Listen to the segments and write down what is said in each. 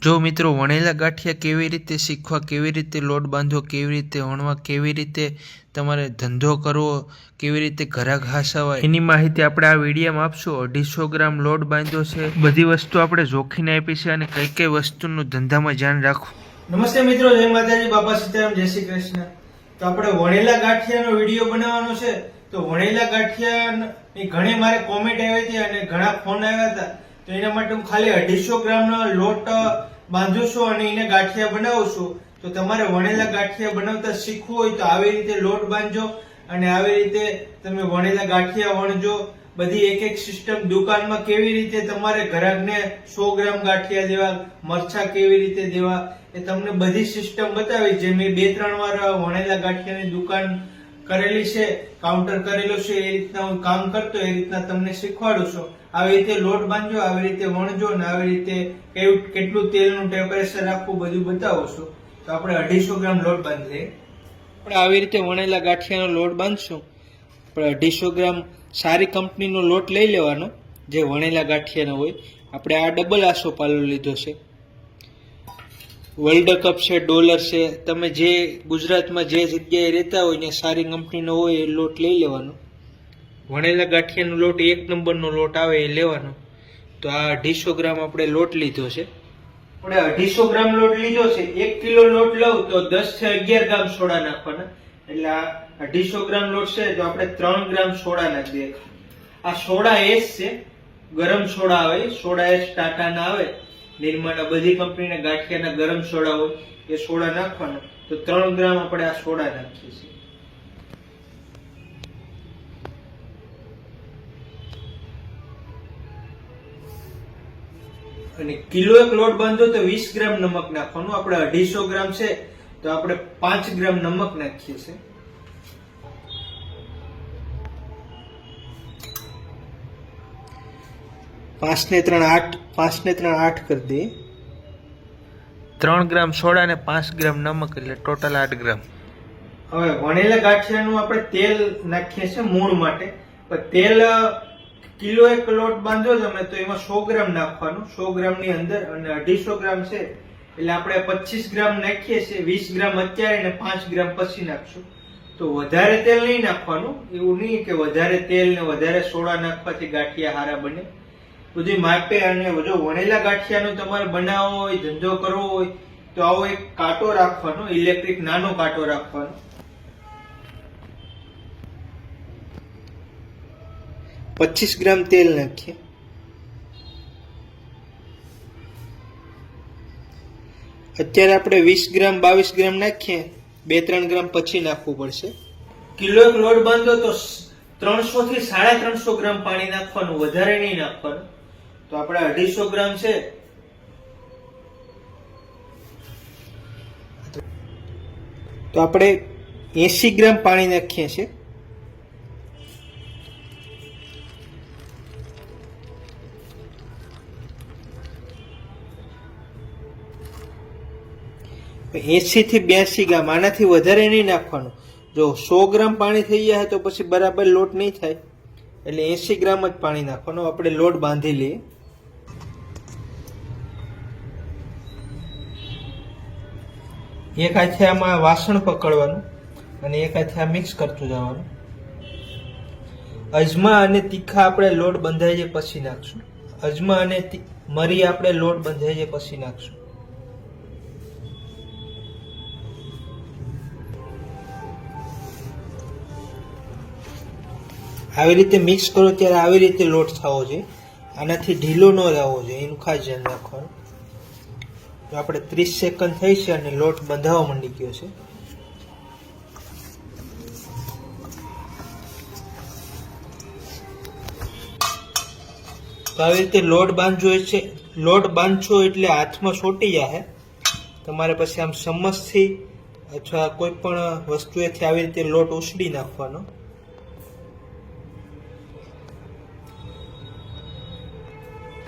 જો મિત્રો વણેલા ગાંઠિયા કેવી રીતે શીખવા, કેવી રીતે લોટ બાંધવો, કેવી રીતે વણવા, કેવી રીતે તમારે ધંધો કરવો, કેવી રીતે ઘરાક હાંસવા, એની માહિતી આપણે આ વિડીયોમાં આપશું. 250 ગ્રામ લોટ બાંધ્યો છે, બધી વસ્તુ આપણે જોખીને આપી છે અને કઈ કઈ વસ્તુનું ધંધામાં ધ્યાન રાખવું. નમસ્તે મિત્રો, જય માતાજી, બાપા સીતારામ, જય શ્રી કૃષ્ણ. તો આપણે વણેલા ગાંઠિયાનો વિડીયો બનાવવાનો છે. તો વણેલા ગાંઠિયાની ઘણી મારે કોમેન્ટ આવી હતી અને ઘણા ફોન આવ્યા હતા. તો એના માટે હું ખાલી 250 ગ્રામનો લોટ બાંધું છું અને એને ગાંઠિયા બનાવું છું. તો તમારે વણેલા ગાંઠિયા બનાવતા શીખવું હોય તો આવી રીતે લોટ બાંધજો અને આવી રીતે તમે વણેલા ગાંઠિયા વણજો. બધી એક એક સિસ્ટમ દુકાનમાં કેવી રીતે તમારે ગ્રાહકને 100 ગ્રામ ગાંઠિયા દેવા, મરચા કેવી રીતે દેવા, એ તમને બધી સિસ્ટમ બતાવી. જે મેં 2-3 વાર વણેલા ગાંઠિયાની દુકાન કરેલી છે, કાઉન્ટર કરેલું છે, એ રીતના હું કામ કરતો, એ રીતના તમને શીખવાડું છું. આવી રીતે લોટ બાંધજો, આવી રીતે વણજો અને આવી રીતે કેટલું તેલનું ટેમ્પરેચર રાખવું બધું બતાવું છું. તો આપણે 250 ગ્રામ લોટ બાંધી લઈએ. આપણે આવી રીતે વણેલા ગાંઠિયાનો લોટ બાંધશું. આપણે 250 ગ્રામ સારી કંપનીનો લોટ લઈ લેવાનો, જે વણેલા ગાંઠિયાનો હોય. આપણે આ ડબલ આસો પાલો લીધો છે, વર્લ્ડ કપ છે, ડોલર છે. તમે જે ગુજરાતમાં જે જગ્યાએ રહેતા હોય ને સારી કંપનીનો હોય એ લોટ લઈ લેવાનો. વણેલા ગાંઠિયાનો લોટ 1 નંબરનો લોટ આવે એ લેવાનો. તો આ 250 ગ્રામ આપણે લોટ લીધો છે. આપણે 250 ગ્રામ લોટ લીધો છે. 1 કિલો લોટ લઉં તો 10 થી 11 ગ્રામ સોડા નાખવાના. એટલે આ 250 ગ્રામ લોટ છે તો આપણે 3 ગ્રામ સોડા નાખી દઈએ. આ સોડા એસ છે, ગરમ સોડા આવે. સોડા એસ ટાટાના આવે, નિર્માના, બધી કંપનીના ગાંઠિયાના ગરમ સોડા હોય એ સોડા નાખવાના. તો 3 ગ્રામ આપણે આ સોડા નાખીએ છીએ. અને કિલો એક લોટ બાંધો તો 20 ગ્રામ નમક નાખવાનું. આપણે 250 ગ્રામ છે તો આપણે 5 ગ્રામ નમક નાખીએ છીએ. પાંચ ને ત્રણ આઠ કરી દઈએ. 3 ગ્રામ સોડા અને 5 ગ્રામ નમક એટલે ટોટલ 8 ગ્રામ. હવે વણેલા ગાંઠિયાનું આપણે તેલ નાખીએ છીએ મૂળ માટે. તેલ કિલો એક લોટ બાંધો તમે તો એમાં 100 ગ્રામ નાખવાનું, 100 ગ્રામ ની અંદર. અને 250 ગ્રામ છે એટલે આપણે 25 ગ્રામ નાખીએ છીએ. 20 ગ્રામ અત્યારે અને 5 ગ્રામ પછી નાખશું. તો વધારે તેલ નહીં નાખવાનું. એવું નહીં કે વધારે તેલ ને વધારે સોડા નાખવાથી ગાંઠિયા હારા બને. બધું માપે. અને જો વણેલા ગાંઠિયાનો તમારે બનાવવો હોય, ધંધો કરવો હોય તો આવો એક કાંટો રાખવાનો, ઇલેક્ટ્રિક નાનો કાંટો રાખવાનો. 25 ગ્રામ તેલ નાખીએ. અત્યારે આપણે 20 ગ્રામ 22 ગ્રામ નાખીએ. 2-3 ગ્રામ પછી નાખવું પડશે. કિલો એક લોટ બાંધો તો 300 થી 350 ગ્રામ પાણી નાખવાનું, વધારે નહીં નાખવાનું. તો આપણે 250 ગ્રામ છે તો આપણે 80 ગ્રામ પાણી નાખીએ છીએ. એસી થી 82 ગ્રામ, આનાથી વધારે નહીં નાખવાનું. જો 100 ગ્રામ પાણી થઈ જાય તો પછી બરાબર લોટ નહીં થાય, એટલે 80 ગ્રામ જ પાણી નાખવાનું. આપણે લોટ બાંધી લઈએ. એક હાથે આમાં વાસણ પકડવાનું અને એક હાથે આ મિક્સ કરતું જવાનું. અજમા અને તીખા આપણે લોટ બંધાઈ જાય પછી નાખશું. અજમા અને મરી આપણે લોટ બંધાઈ જાય પછી નાખશું. આવી રીતે મિક્સ કરો ત્યારે આવી રીતે લોટ થવો જોઈએ. આનાથી ઢીલો ન રહેવો જોઈએ, એનું ખાસ ધ્યાન રાખવાનું. તો આપણે 30 સેકન્ડ થઈ છે અને લોટ બંધાવા માંડી ગયો છે. તો આવી રીતે લોટ બાંધજો છે. લોટ બાંધશો એટલે હાથમાં ચોંટી જાય. તમારે પછી આમ ચમચથી અથવા કોઈ પણ વસ્તુએથી આવી રીતે લોટ ઉછળી નાખવાનો.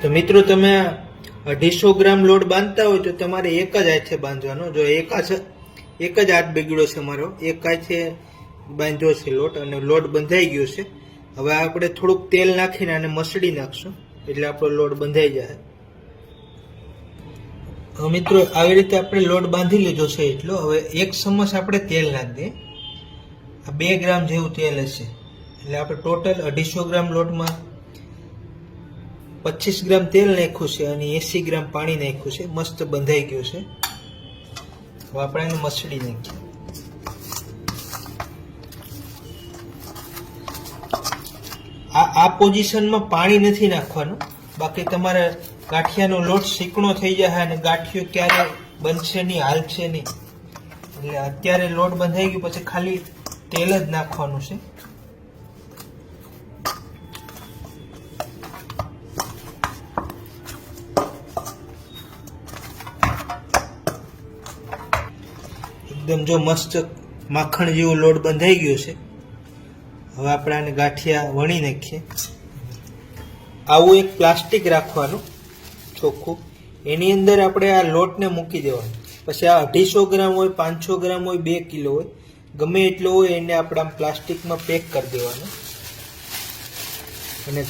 તો મિત્રો, તમે 250 ગ્રામ લોટ બાંધતા હોય તો તમારે એક જ હાથે બાંધવાનો. જો એક જ હાથ બગડ્યો છે મારો, એક હાથે બાંધ્યો છે લોટ અને લોટ બંધાઈ ગયો છે. હવે આપણે થોડુંક તેલ નાખીને આને મસળી નાખશું એટલે આપણો લોટ બંધાઈ જાય. મિત્રો આવી રીતે આપણે લોટ બાંધી લીધો છે એટલો. હવે 1 ચમચ આપણે તેલ નાખી દઈએ. આ 2 ગ્રામ જેવું તેલ હશે એટલે આપણે ટોટલ 250 ગ્રામ લોટમાં 25 ગ્રામ તેલ નાખ્યું છે અને 80 ગ્રામ પાણી નાખ્યું છે. મસ્ત બંધાઈ ગયું છે. હવે આપણે એને મસળી નાખીએ. આ પોઝિશનમાં પાણી નથી નાખવાનું, બાકી તમારે ગાંઠિયાનો લોટ ચીકણો થઈ જાય અને ગાંઠિયો ક્યારે બનશે નહીં, હાલશે નહીં. એટલે અત્યારે લોટ બંધાઈ ગયો પછી ખાલી તેલ જ નાખવાનું છે. એકદમ જો મસ્ત માખણ જેવો લોટ બંધાઈ ગયો છે. હવે આપણે આને ગાંઠિયા વણી નાખીએ. આવું એક પ્લાસ્ટિક રાખવાનું ચોખ્ખું, એની અંદર આપણે આ લોટને મૂકી દેવાનું. પછી આ 250 ગ્રામ હોય, 500 ગ્રામ હોય, 2 કિલો હોય, ગમે એટલો હોય એને આપણે આમ પ્લાસ્ટિકમાં પેક કરી દેવાનું. અને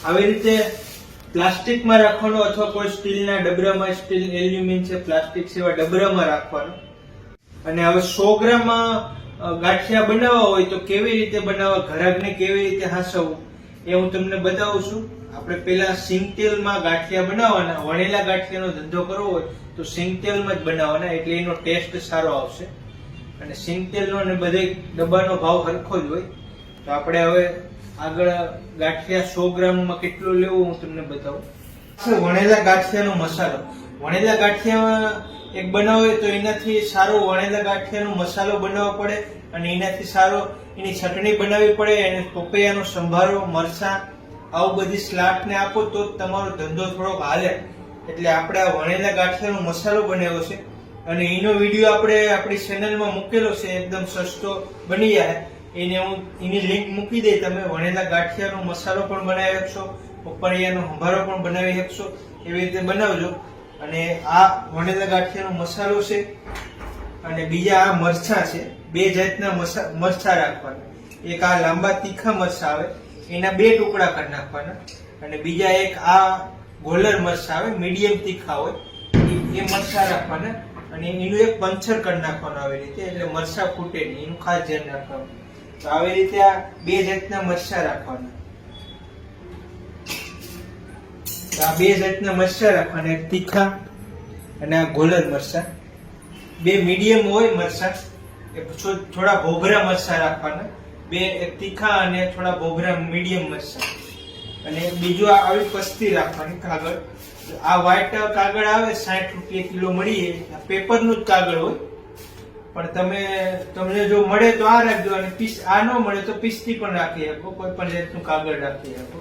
આવી રીતે પ્લાસ્ટિકમાં રાખવાનો અથવા કોઈ સ્ટીલના ડબરામાં, સ્ટીલ, એલ્યુમિનિયમ છે, પ્લાસ્ટિક છે એવા ડબરામાં રાખવાનો. અને હવે 100 ગ્રામ ગાંઠિયા બનાવવા હોય તો કેવી રીતે બનાવવા, ઘરાકને કેવી રીતે હાંસવવું એ હું તમને બતાવું છું. આપણે પેલા સિંગ તેલમાં ગાંઠિયા બનાવવાના. વણેલા ગાંઠિયાનો ધંધો કરવો હોય તો સિંગ તેલમાં જ બનાવવાના, એટલે એનો ટેસ્ટ સારો આવશે. અને સિંગ તેલનો અને બધે ડબ્બાનો ભાવ સરખો જ હોય. તો આપણે હવે આગળ ગાંઠિયા 100 ગ્રામમાં કેટલું લેવું હું તમને બતાવું. વણેલા ગાંઠિયાનો મસાલો. વણેલા ગાંઠિયામાં એક બનાવે તો એનાથી સારો વણેલા ગાંઠિયાનો મસાલો બનાવવો પડે અને એનાથી સારો એની ચટણી બનાવવી પડે. અને પપૈયાનો સંભારો, મરચાં, આવું બધી સ્લાટને આપો તો તમારો ધંધો થોડોક હાલે. એટલે આપણે આ વણેલા ગાંઠિયાનો મસાલો બનાવ્યો છે અને એનો વિડીયો આપણે આપણી ચેનલમાં મૂકેલો છે. એકદમ સસ્તો બની જાય. એને હું એની લિંક મૂકી દઈ. તમે વણેલા ગાંઠિયાનો મસાલો પણ બનાવી શકશો, પપૈયાનો સંભારો પણ બનાવી શકશો. એવી રીતે બનાવજો. અને આ વણેલા ગાંઠિયાનો મસાલો છે અને બીજા આ મરચા છે. 2 જાતના મરચા રાખવાના. એક આ લાંબા તીખા મરચા આવે એના 2 ટુકડા કરી નાખવાના અને બીજા એક આ ગોલર મરચા આવે મીડિયમ તીખા હોય એ મરચા રાખવાના અને એનું એક પંચર કરી નાખવાનું આવી રીતે, એટલે મરચા ફૂટે નહીં. એનું ખાસ ધ્યાન રાખવાનું. તો આવી રીતે આ 2 જાતના મરચા રાખવાના. આ 2 જાતના મરચા રાખવાના, એક તીખા અને આ ગોલર મરચા. 2 મીડિયમ હોય મરચા, થોડા ભોગરા મરચા રાખવાના. 2 એક તીખા અને થોડા ભોગરા મીડિયમ મરચા. અને બીજું આવી પસ્તી રાખવાની કાગળ. આ વ્હાઈટ કાગળ આવે 60 રૂપિયા કિલો મળી. પેપરનું જ કાગળ હોય, પણ તમને જો મળે તો આ રાખજો. અને આ ન મળે તો પિસ્તી પણ રાખી શકો, કોઈ પણ જાતનું કાગળ રાખી શકો.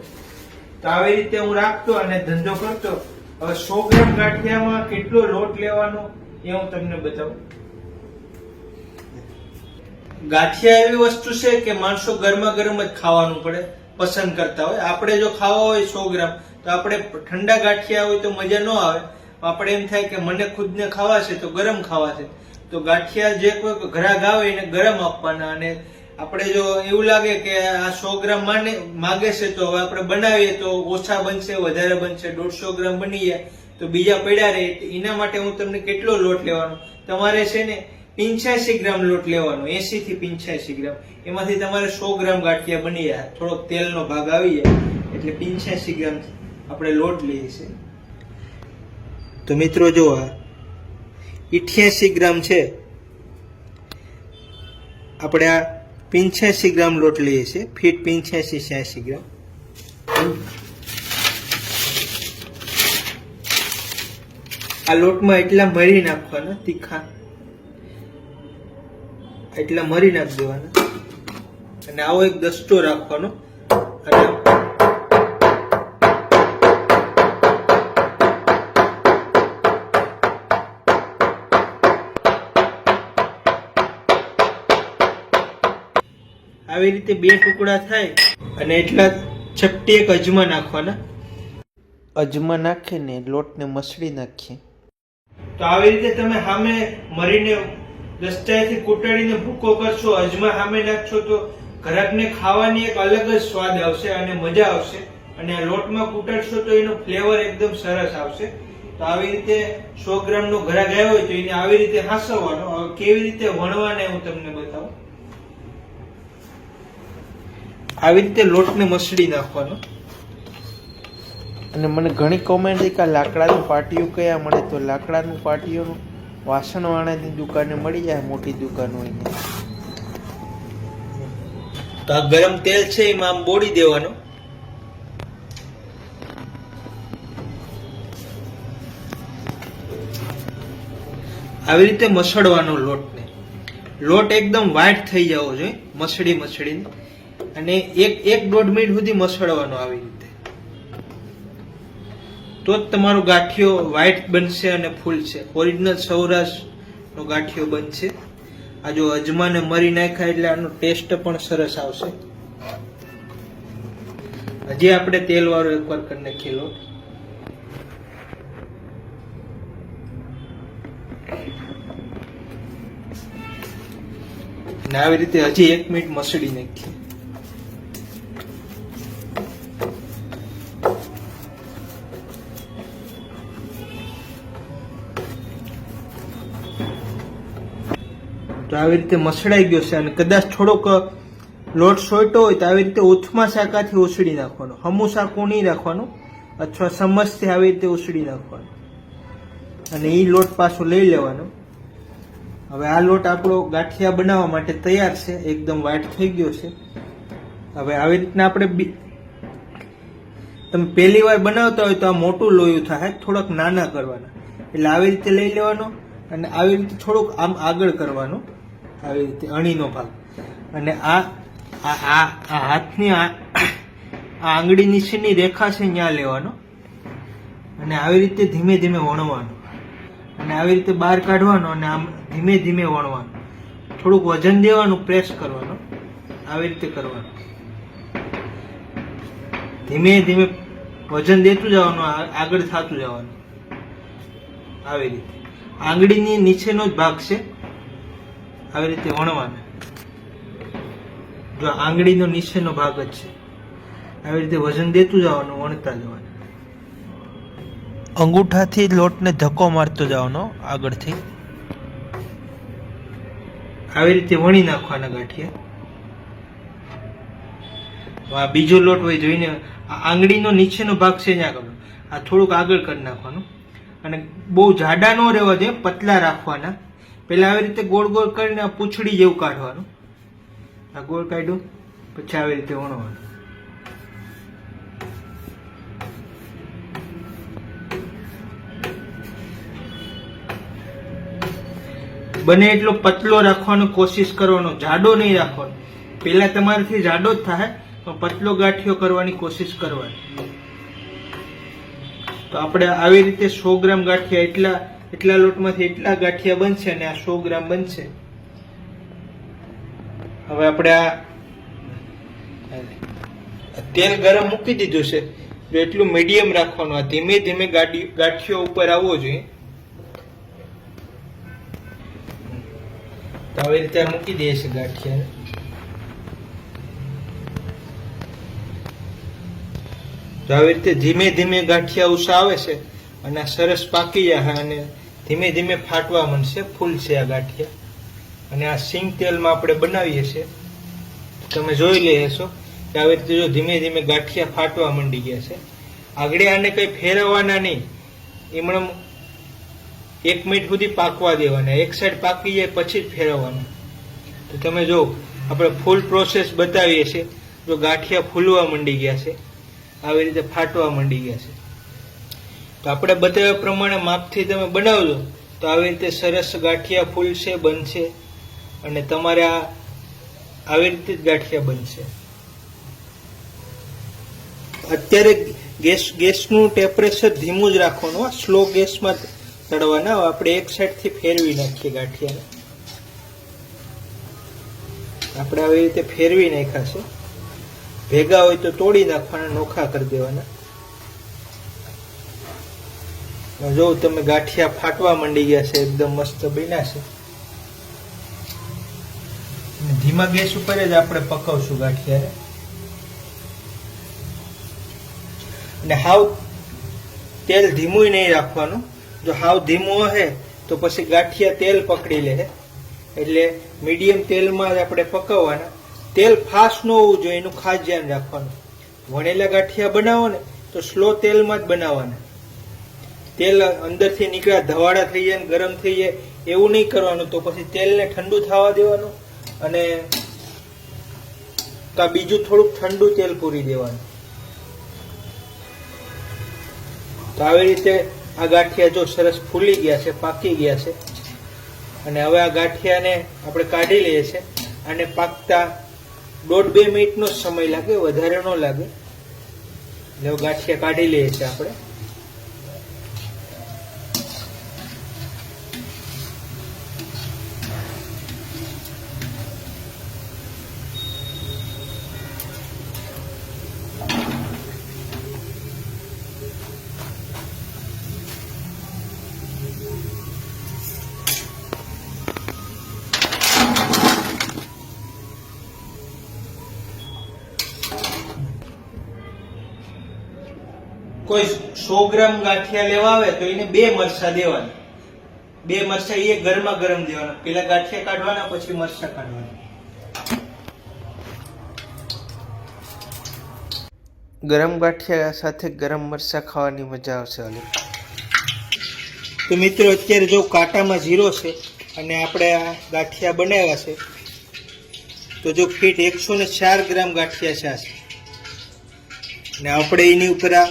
તો આવી રીતે હું રાખતો અને ધંધો કરતો. હવે 100 ગ્રામ ગાંઠિયામાં કેટલો લોટ લેવાનો એ હું તમને બતાવું. ગાંઠિયા એવી વસ્તુ છે કે માણસો ગરમા ગરમ જ ખાવાનું પડે પસંદ કરતા હોય. આપણે જો ખાવા હોય 100 ગ્રામ તો આપણે ઠંડા ગાંઠિયા હોય તો મજા ન આવે. આપણે એમ થાય કે મને ખુદને ખાવા છે તો ગરમ ખાવા છે. તો ગાંઠિયા જે કોઈ ઘરાક આવે એને ગરમ આપવાના. અને આપણે જો એવું લાગે કે આ 100 ગ્રામ માગે છે તો હવે આપણે બનાવીએ તો ઓછા બનશે, વધારે બનશે, 150 ગ્રામ બની જાય તો બીજા પડ્યા રહે. એના માટે હું તમને કેટલો લોટ લેવાનો, તમારે છે ને 85 ગ્રામ લોટ લેવાનો. 80 થી 85 ગ્રામ. એમાંથી તમારે 100 ગ્રામ ગાંઠિયા બની જાય. થોડોક તેલનો ભાગ આવી જાય એટલે 85 ગ્રામ આપણે લોટ લઈએ છીએ. તો મિત્રો જો આ 88 ગ્રામ છે. આપણે આ 85 ગ્રામ લોટ લઈએ છીએ. ફીટ 85-86 ગ્રામ. આ લોટમાં એટલા મરી નાખવાના તીખા, એટલા મરી નાખી દેવાના. અને આવો એક દસ્તો રાખવાનો. અને આવી રીતે 2 ટુકડા થાય અને એટલા ચપટી એક અજમા નાખવાના. અજમા નાખીને લોટને મસળી નાખીએ. તો આવી રીતે તમે સામે મરીને દસ્તાએથી કૂટાડીને ભૂકો કરશો, અજમા સામે નાખશો તો ઘરાકને ખાવાની એક અલગ જ સ્વાદ આવશે અને મજા આવશે. અને આ લોટમાં કૂટરશો તો એનો ફ્લેવર એકદમ સરસ આવશે. તો આવી રીતે 100 ગ્રામનો ઘરાક આવ્યો હોય તો એને આવી રીતે હાંસવવાનો. હવે કેવી રીતે વણવાને હું તમને બતાવું. આવી રીતે લોટને મસળી નાખવાનો. અને મને ઘણી કોમેન્ટ થઈ કે લાકડાનું પાટિયું કયા મળે, તો લાકડાનું પાટિયું વાસણવાળાની દુકાને મળી જાય, મોટી દુકાન હોય ને. તો આ ગરમ તેલ છે એમાં આમ બોળી દેવાનો. આવી રીતે મસળવાનો લોટને. લોટ એકદમ વ્હાઈટ થઈ જવો જોઈએ મસળીને, અને 1-1.5 મિનિટ સુધી મસળવાનો આવી રીતે. તો જ તમારો ગાંઠિયો વ્હાઈટ બનશે અને ફૂલશે. ઓરિજિનલ સૌરાષ્ટ્રનો ગાંઠિયો બનશે. આ જો અજમાને મરી નાખ્યા એટલે આનો ટેસ્ટ પણ સરસ આવશે. હજી આપણે તેલ વાળો એકવાર કરી નાખીએ લોટ. અને આવી રીતે હજી 1 મિનિટ મસળી નાખીએ. તો આવી રીતે મસળાઈ ગયો છે. અને કદાચ થોડોક લોટ સોયટો હોય તો આવી રીતે ઉથમા શાકાથી ઉછળી નાખવાનો. હમું શાકું નહીં રાખવાનું, અથવા ચમચથી આવી રીતે ઉછળી નાખવાનું. અને એ લોટ પાછો લઈ લેવાનો. હવે આ લોટ આપણો ગાંઠિયા બનાવવા માટે તૈયાર છે. એકદમ વ્હાઈટ થઈ ગયો છે. હવે આવી રીતના આપણે તમે પહેલી વાર બનાવતા હોય તો આ મોટું લોયું થાય, થોડાક નાના કરવાના. એટલે આવી રીતે લઈ લેવાનો અને આવી રીતે થોડુંક આમ આગળ કરવાનું, આવી રીતે અણીનો ભાગ. અને આ હાથની આ આંગળી નીચેની રેખા છે ત્યાં લેવાનો અને આવી રીતે ધીમે ધીમે વણવાનો. અને આવી રીતે બહાર કાઢવાનો અને આમ ધીમે ધીમે વણવાનું. થોડુંક વજન દેવાનું, પ્રેસ કરવાનું, આવી રીતે કરવાનું. ધીમે ધીમે વજન દેતું જવાનું, આગળ થતું જવાનું. આવી રીતે આંગળીની નીચેનો જ ભાગ છે, આવી રીતે વણવાનો. જો આંગળીનો નીચેનો ભાગ જ છે. આવી રીતે વજન દેતું જવાનું, વણતા જવાનું. અંગૂઠાથી લોટને ધક્કો મારતો જવાનો આગળથી. આવી રીતે વણી નાખવાના ગાંઠિયા. આ બીજો લોટ હોય જોઈને આ આંગળીનો નીચેનો ભાગ છે ત્યાં કરવાનો. આ થોડુંક આગળ કરી નાખવાનું. અને બહુ જાડા ન રહેવા દે, પતલા રાખવાના. પેલા આવી રીતે ગોળ ગોળ કરીને આ પૂંછડી જેવું કાઢવાનું. આ ગોળ કાઢ્યું પછી આવી રીતે વણવાનું. બને એટલો પતલો રાખવાનો કોશિશ કરવાનો, જાડો નહીં રાખવાનો. પેલા તમારાથી જાડો જ થાય પણ પતલો ગાંઠિયો કરવાની કોશિશ કરવાની. તો આપણે આવી રીતે 100 ગ્રામ ગાંઠિયા એટલા લોટમાંથી એટલા ગાંઠિયા બનશે અને આ 100 ગ્રામ બનશે. હવે આપણે આ તેલ ગરમ મૂકી દીધું છે. જો એટલું મીડિયમ રાખવાનું. આ ધીમે ધીમે ગાંઠિયો ઉપર આવવો જોઈએ. તો આવી રીતે મૂકી દઈએ છીએ ગાંઠિયાને. તો આવી રીતે ધીમે ધીમે ગાંઠિયા ઉષા આવે છે અને આ સરસ પાકી જાય અને ધીમે ધીમે ફાટવા માંડશે, ફૂલશે આ ગાંઠિયા. અને આ સિંગ તેલમાં આપણે બનાવીએ છીએ. તમે જોઈ લેશો કે આવી રીતે જો ધીમે ધીમે ગાંઠિયા ફાટવા માંડી ગયા છે. આગળ આને કઈ ફેરવવાના નહીં, એમણે 1 મિનિટ સુધી પાકવા દેવાના. એક સાઈડ પાકી જાય પછી જ ફેરવવાનું. તો તમે જો આપણે ફૂલ પ્રોસેસ બતાવીએ છીએ. જો ગાંઠિયા ફૂલવા માંડી ગયા છે, આવી રીતે ફાટવા માંડી ગયા છે. તો આપણે બતાવ્યા પ્રમાણે માપથી તમે બનાવજો તો આવી રીતે સરસ ગાંઠિયા ફૂલશે, બનશે. અને તમારે આવી રીતે જ ગાંઠિયા બનશે. અત્યારે ગેસનું ટેમ્પરેચર ધીમું જ રાખવાનું. સ્લો ગેસમાં તળવાના. આપણે એક સાઈડથી ફેરવી નાખીએ ગાંઠિયાને. આપણે આવી રીતે ફેરવી નાખ્યા છે. ભેગા હોય તો તોડી નાખવાના, નોખા કરી દેવાના. જો તમે ગાંઠિયા ફાટવા માંડી ગયા છે, એકદમ મસ્ત બન્યા છે. ધીમા ગેસ ઉપર જ આપણે પકાવશું ગાંઠિયાને. અને હાવ તેલ ધીમું નહીં રાખવાનું. જો હાવ ધીમું હશે તો પછી ગાંઠિયા તેલ પકડી લે. એટલે મીડિયમ તેલમાં જ આપણે પકવવાના. તેલ ફાસ્ટ ન હોવું જોઈએ, એનું ખાસ ધ્યાન રાખવાનું. વણેલા ગાંઠિયા બનાવો ને તો સ્લો તેલમાં જ બનાવવાના. તેલ અંદરથી નીકળ્યા ધવાડા થઈ જાય ને ગરમ થઈ જાય એવું નહીં કરવાનું. તો પછી તેલને ઠંડુ થવા દેવાનું અને બીજું થોડુંક ઠંડુ તેલ પૂરી દેવાનું. તો આવી રીતે આ ગાંઠિયા જો સરસ ફૂલી ગયા છે, પાકી ગયા છે. અને હવે આ ગાંઠિયાને આપણે કાઢી લઈએ છીએ. અને પાકતા 1.5-2 મિનિટનો સમય લાગે, વધારે ન લાગે. એટલે ગાંઠિયા કાઢી લઈએ છીએ આપણે. કોઈ 100 ગ્રામ ગાંઠિયા લેવા આવે તો એને 2 મરચા દેવાના. 2 મરચા એ ગરમા ગરમ દેવાના. પેલા ગાંઠિયા કાઢવાના, પછી મરચા કાઢવાના. ગરમ ગાંઠિયા સાથે ગરમ મરચાં ખાવાની મજા આવશે. તો મિત્રો અત્યારે જો કાંટામાં 0 છે અને આપણે આ ગાંઠિયા બનાવ્યા છે તો જો ફીટ 104 ગ્રામ ગાંઠિયા છે. અને આપણે એની ઉપર આ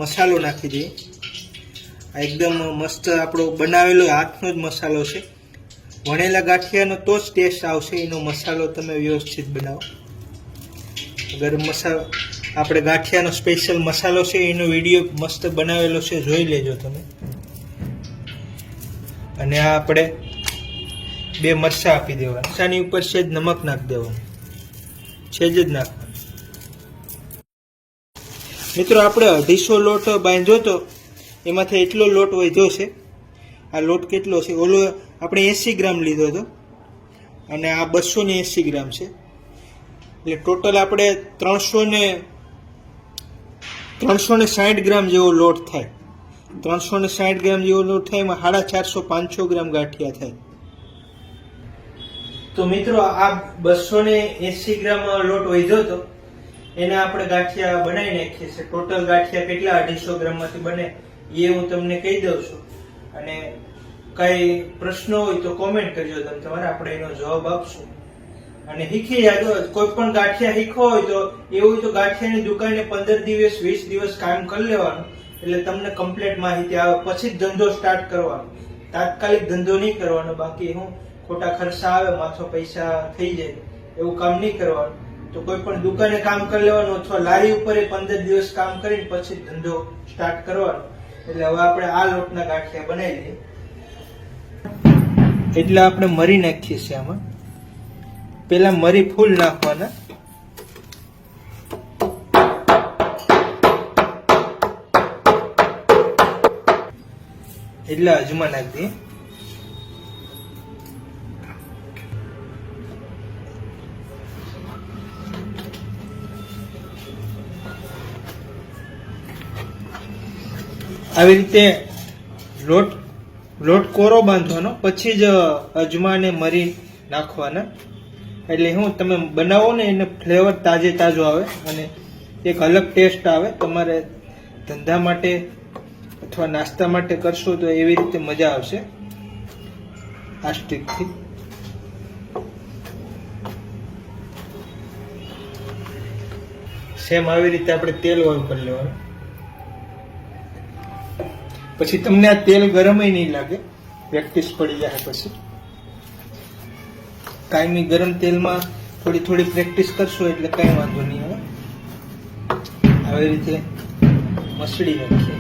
મસાલો નાખી દઈએ. આ એકદમ મસ્ત આપણો બનાવેલો હાથનો જ મસાલો છે. વણેલા ગાંઠિયાનો તો જ ટેસ્ટ આવશે. એનો મસાલો તમે વ્યવસ્થિત બનાવો. ગરમ મસાલો આપણે ગાંઠિયાનો સ્પેશિયલ મસાલો છે, એનો વિડીયો મસ્ત બનાવેલો છે, જોઈ લેજો તમે. અને આ આપણે 2 મરચાં આપી દેવાના. મરચાંની ઉપર સેજ નમક નાખી દેવાનું, સેજ જ નાખવાનું. મિત્રો આપણે 250 લોટ બાંધ્યો તો એમાંથી એટલો લોટ વધ્યો છે. આ લોટ કેટલો છે? ઓલો આપણે 80 ગ્રામ લીધો હતો અને આ 280 ગ્રામ છે. એટલે ટોટલ આપણે 360 ગ્રામ જેવો લોટ થાય. 360 ગ્રામ જેવો લોટ થાય, એમાં 450-500 ગ્રામ ગાંઠિયા થાય. તો મિત્રો આ 280 ગ્રામ લોટ વધ્યો હતો એને આપણે ગાંઠિયા બનાવી નાખીએ છીએ. ટોટલ ગાંઠિયા કેટલા 250 ગ્રામમાંથી બને એ હું તમને કહી દઉં છું. અને કઈ પ્રશ્ન હોય તો કોમેન્ટ કરજો તમે તમારે, આપણે એનો જવાબ આપશું. અને શીખી જાજો. કોઈ પણ ગાંઠિયા શીખવો હોય તો એવું તો ગાંઠિયાની દુકાને 15 દિવસ 20 દિવસ કામ કરી લેવાનું. એટલે તમને કમ્પ્લીટ માહિતી આવે. પછી જ ધંધો સ્ટાર્ટ કરવાનો. તાત્કાલિક ધંધો નહીં કરવાનો. બાકી હું ખોટા ખર્ચા આવે, માથો પૈસા થઈ જાય એવું કામ નહીં કરવાનું. તો કોઈ પણ દુકાને કામ કરી લેવાનું અથવા લારી ઉપર 15 દિવસ કામ કરીને પછી ધંધો સ્ટાર્ટ કરવાનો. એટલે હવે આપણે આ લોટના ગાંઠિયા બનાવી લઈએ. એટલે આપણે મરી નાખીએ છીએ આમાં. પેલા મરી ફૂલ નાખવાના. એટલે અજમા નાખી દઈએ. આવી રીતે લોટ કોરો બાંધવાનો, પછી જ અજમા ને મરી નાખવાના. એટલે હું તમે બનાવો ને એને ફ્લેવર તાજે તાજો આવે અને એક અલગ ટેસ્ટ આવે. તમારે ધંધા માટે અથવા નાસ્તા માટે કરશો તો એવી રીતે મજા આવશે આ સ્ટીકથી. સેમ આવી રીતે આપણે તેલ વાળું કરી લેવાનું. પછી તમને આ તેલ ગરમ નહીં લાગે, પ્રેક્ટિસ પડી જાય. પછી કાયમી ગરમ તેલમાં થોડી થોડી પ્રેક્ટિસ કરશો એટલે કઈ વાંધો નહીં આવે. આવી રીતે મસળી નાખીએ.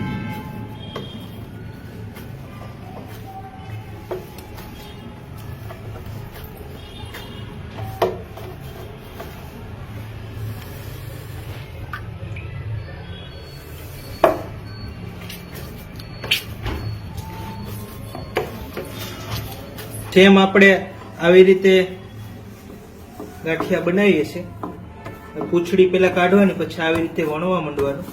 જેમ આપણે આવી રીતે ગાંઠિયા બનાવીએ છીએ. પૂંછડી પેલા કાઢવાની, પછી આવી રીતે વણવા માંડવાનું.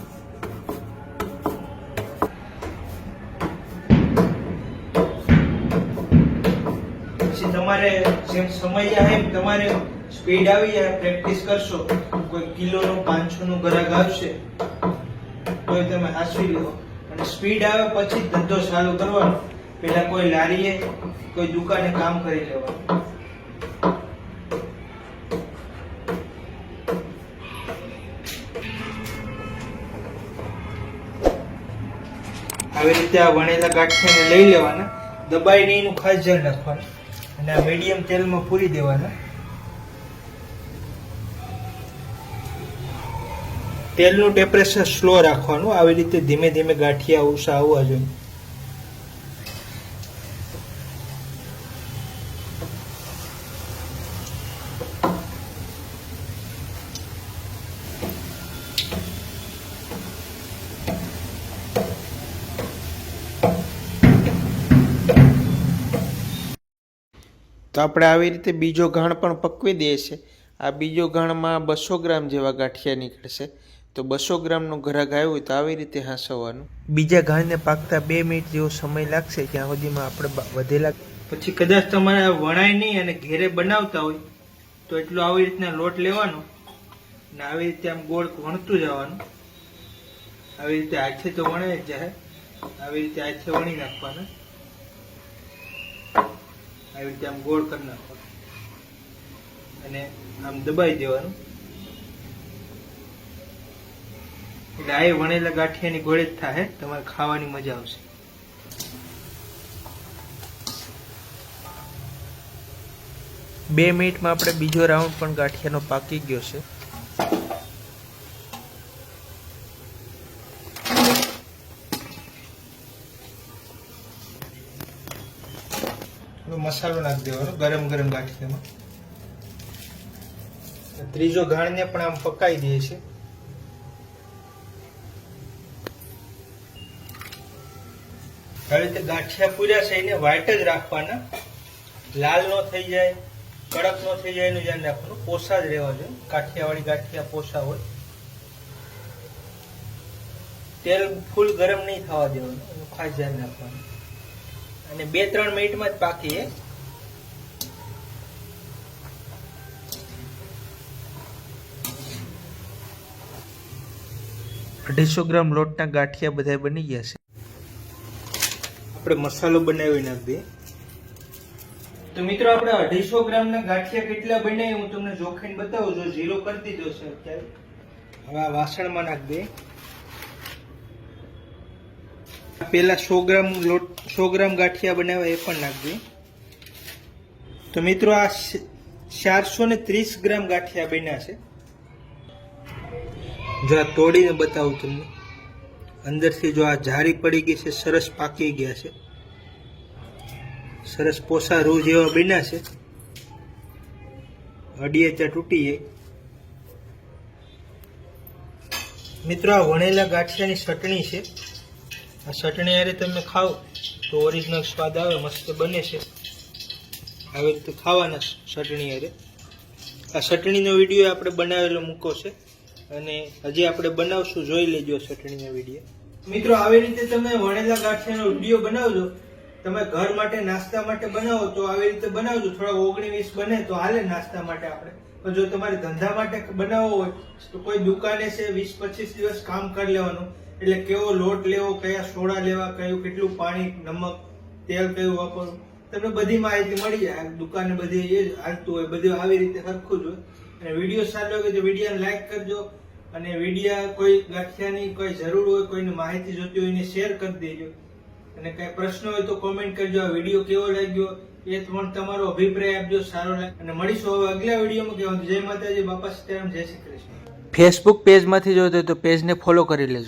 તમારે જેમ સમય આવે એમ તમારે સ્પીડ આવી જાય, પ્રેક્ટિસ કરશો, કોઈ કિલોનું 500 નું ગ્રાહક આવશે તો તમે હાંસવી લો. અને સ્પીડ આવે પછી જ ધંધો ચાલુ કરવાનો. પેલા કોઈ લારીએ કોઈ દુકાને કામ કરી લેવાનું. આવી રીતે આ વણેલા ગાંઠિયાને લઈ લેવાના, દબાઈ નહીં એનું ખાસ ધ્યાન રાખવાનું. અને આ મીડિયમ તેલમાં પૂરી દેવાના. તેલનું ટેમ્પરેચર સ્લો રાખવાનું. આવી રીતે ધીમે ધીમે ગાંઠિયા ઉષા આવવા જોઈએ. તો આપણે આવી રીતે બીજો ઘાણ પણ પકવી દઈએ છીએ. આ બીજો ઘાણમાં 200 ગ્રામ જેવા ગાંઠિયા નીકળશે. તો 200 ગ્રામનું ગ્રાહક આવ્યું હોય તો આવી રીતે હાંસવવાનું. બીજા ઘાણને પાકતા 2 મિનિટ જેવો સમય લાગશે. ત્યાં સુધીમાં આપણે વધેલા પછી કદાચ તમારે વણાય નહીં અને ઘેરે બનાવતા હોય તો એટલો આવી રીતના લોટ લેવાનો અને આવી રીતે આમ ગોળ વણતું જવાનું. આવી રીતે હાથે તો વણાય જ જાય. આવી રીતે હાથે વણી નાખવાના. આવી રીતે આમ ગોળ કરી નાખવાનું અને આમ દબાઈ દેવાનું. એટલે આ વણેલા ગાંઠિયાની ગોળ જ થાય. તમારે ખાવાની મજા આવશે. બે મિનિટમાં આપણે બીજો રાઉન્ડ પણ ગાંઠિયાનો પાકી ગયો છે. મસાલો નાખી દેવાનો ગરમ ગરમ ગાંઠિયામાં. ત્રીજો ઘાણને પણ આમ પકાઈ દે છે. આવી રીતે ગાંઠિયા પૂર્યા છે એને વ્હાઈટ જ રાખવાના. લાલ નો થઈ જાય, કડક નો થઈ જાય એનું ધ્યાન રાખવાનું. પોસા જ રહેવા જોઈએ. કાઠિયાવાડી ગાંઠિયા પોસા હોય. તેલ ફૂલ ગરમ નહીં થવા દેવાનું, એનું ખાસ ધ્યાન રાખવાનું. અને 2-3 મિનિટમાં જ પાકી. 250 ગ્રામ લોટના ગાંઠિયા બધા બની ગયા છે. આપણે મસાલો બનાવી નાખી દઈએ. તો મિત્રો આપણે 250 ગ્રામના ગાંઠિયા કેટલા બને હું તમને જોખીને બતાવું છું. 0 કરી દીધો છે અત્યારે. હવે આ વાસણમાં નાખી દઈએ. પેલા 100 ગ્રામ લોટ 100 ગ્રામ ગાંઠિયા બનાવ્યા એ પણ નાખી દઈએ. તો મિત્રો આ 430 ગ્રામ ગાંઠિયા બન્યા છે. જો આ તોડીને બતાવું તમને. અંદરથી જો આ જારી પડી ગઈ છે, સરસ પાકી ગયા છે, સરસ પોસા રૂ જેવા બન્યા છે. અડીએ ત્યાં તૂટી જાય. મિત્રો આ વણેલા ગાંઠિયાની ચટણી છે. આ ચટણી હારે તમે ખાઓ તો ઓરિજિનલ સ્વાદ આવે, મસ્ત બને છે. આવી રીતે ખાવાના ચટણી હારે. આ ચટણીનો વિડીયો આપણે બનાવેલો મૂકો છે અને હજી આપણે બનાવશું, જોઈ લેજો ચટણીનો વિડીયો. મિત્રો આવી રીતે તમે વણેલા ગાંઠિયાનો વિડીયો બનાવજો. તમે ઘર માટે નાસ્તા માટે બનાવો તો આવી રીતે બનાવજો. થોડા 19-20 બને તો હાલે નાસ્તા માટે આપણે. પણ જો તમારે ધંધા માટે બનાવવો હોય તો કોઈ દુકાને છે 20-25 દિવસ કામ કરી લેવાનું. એટલે કેવો લોટ લેવો, કયા સોડા લેવા, કયું કેટલું પાણી, નમક, તેલ કયું વાપરવું, તમને બધી માહિતી મળી જાય. દુકાને બધી એ જ હાલતું હોય, બધું આવી રીતે સરખું જ હોય. અને વિડીયો સારો લાગે તો વિડીયોને લાઈક કરજો. અને વિડીયો કોઈ ગાંઠિયાની કોઈ જરૂર હોય, કોઈને માહિતી જોતી હોય એને શેર કરી દેજો. અને કઈ પ્રશ્ન હોય તો કોમેન્ટ કરજો. આ વિડીયો કેવો લાગ્યો એ પણ તમારો અભિપ્રાય આપજો. સારો લાગે અને મળીશું હવે અગલા વિડીયોમાં. કહેવાનું જય માતાજી, બાપા સીતારામ, જય શ્રી કૃષ્ણ. ફેસબુક પેજમાંથી જોતો તો પેજને ફોલો કરી લેજો.